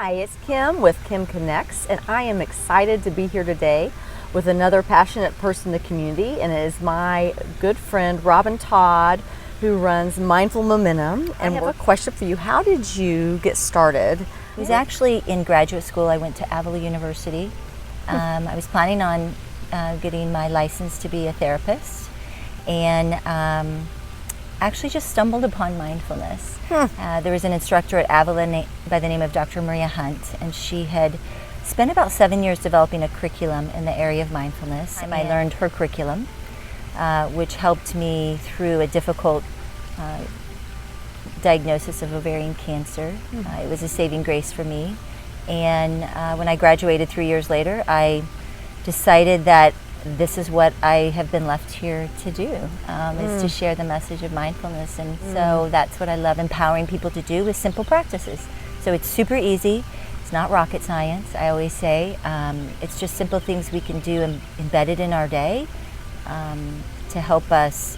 Hi, it's Kim with Kim Connects, and I am excited to be here today with another passionate person in the community, and it is my good friend Robin Todd, who runs Mindful Momentum. And I have a question for you. How did you get started? I was actually in graduate school. I went to Avila University. I was planning on getting my license to be a therapist, and actually just stumbled upon mindfulness. There was an instructor at Avila by the name of Dr. Maria Hunt, and she had spent about 7 years developing a curriculum in the area of mindfulness, and I learned her curriculum, which helped me through a difficult diagnosis of ovarian cancer. It was a saving grace for me, and when I graduated 3 years later, I decided that this is what I have been left here to do, is to share the message of mindfulness. And so that's what I love empowering people to do with simple practices. So it's super easy. It's not rocket science, I always say. It's just simple things we can do embedded in our day to help us,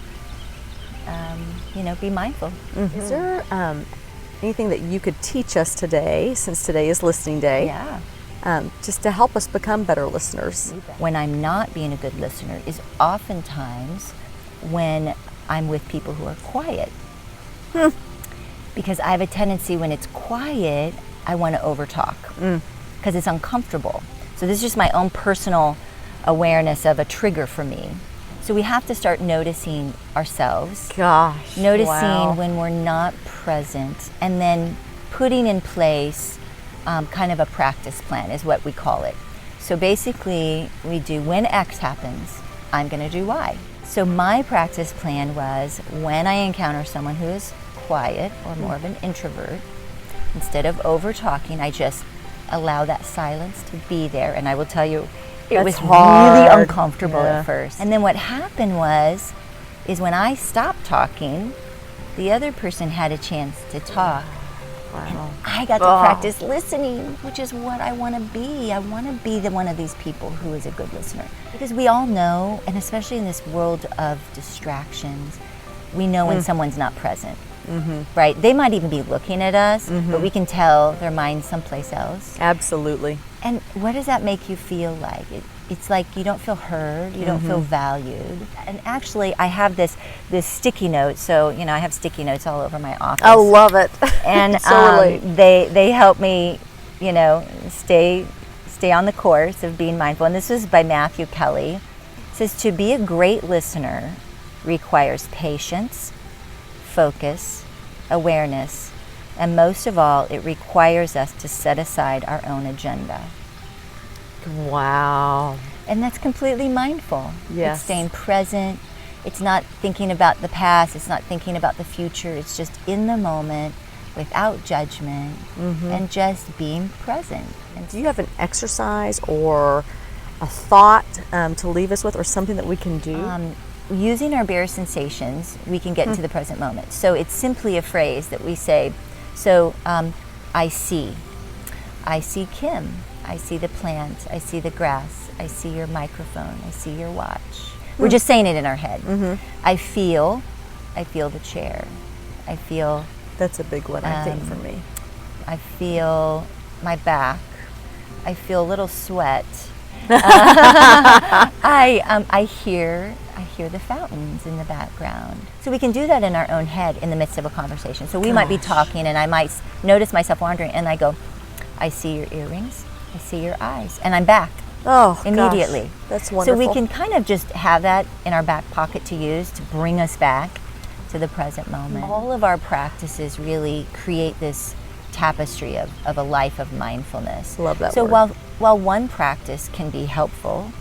be mindful. Is there anything that you could teach us today, since today is listening day? Yeah. Just to help us become better listeners. When I'm not being a good listener is oftentimes when I'm with people who are quiet. Because I have a tendency when it's quiet, I want to overtalk because it's uncomfortable. So this is just my own personal awareness of a trigger for me. So we have to start noticing ourselves. Gosh, noticing when we're not present, and then putting in place kind of a practice plan is what we call it. So basically we do, when X happens, I'm going to do Y. So my practice plan was, when I encounter someone who is quiet or more of an introvert, instead of over talking, I just allow that silence to be there. And I will tell you, it was really uncomfortable at first. And then what happened is when I stopped talking, the other person had a chance to talk. And I got to practice listening, which is what I want to be. I want to be one of these people who is a good listener. Because we all know, and especially in this world of distractions, we know when someone's not present, right? They might even be looking at us, but we can tell their mind's someplace else. Absolutely. And what does that make you feel like? It's like you don't feel heard, you don't feel valued. And actually, I have this sticky note. So, I have sticky notes all over my office. I love it. And so they help me, stay on the course of being mindful. And this was by Matthew Kelly. It says, to be a great listener requires patience, focus, awareness, and most of all, it requires us to set aside our own agenda. Wow. And that's completely mindful. Yes. It's staying present. It's not thinking about the past. It's not thinking about the future. It's just in the moment, without judgment, and just being present. And do you have an exercise or a thought to leave us with, or something that we can do? Using our bare sensations, we can get into the present moment. So it's simply a phrase that we say. So I see Kim. I see the plant, I see the grass, I see your microphone, I see your watch. We're just saying it in our head. I feel the chair. I feel... That's a big one, I think, for me. I feel my back. I feel a little sweat. I hear the fountains in the background. So we can do that in our own head in the midst of a conversation. So we might be talking, and I might notice myself wandering, and I go, I see your earrings. I see your eyes, and I'm back immediately. Gosh, that's wonderful. So we can kind of just have that in our back pocket to use to bring us back to the present moment. All of our practices really create this tapestry of a life of mindfulness. Love that word. So while one practice can be helpful,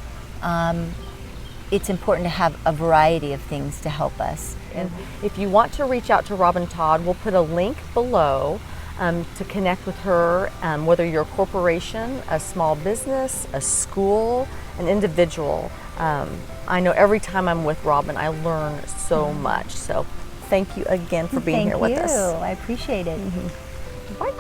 it's important to have a variety of things to help us. And if you want to reach out to Robin Todd, we'll put a link below to connect with her, whether you're a corporation, a small business, a school, an individual. I know every time I'm with Robin, I learn so much. So thank you again for being here with us. Thank you. I appreciate it. Bye.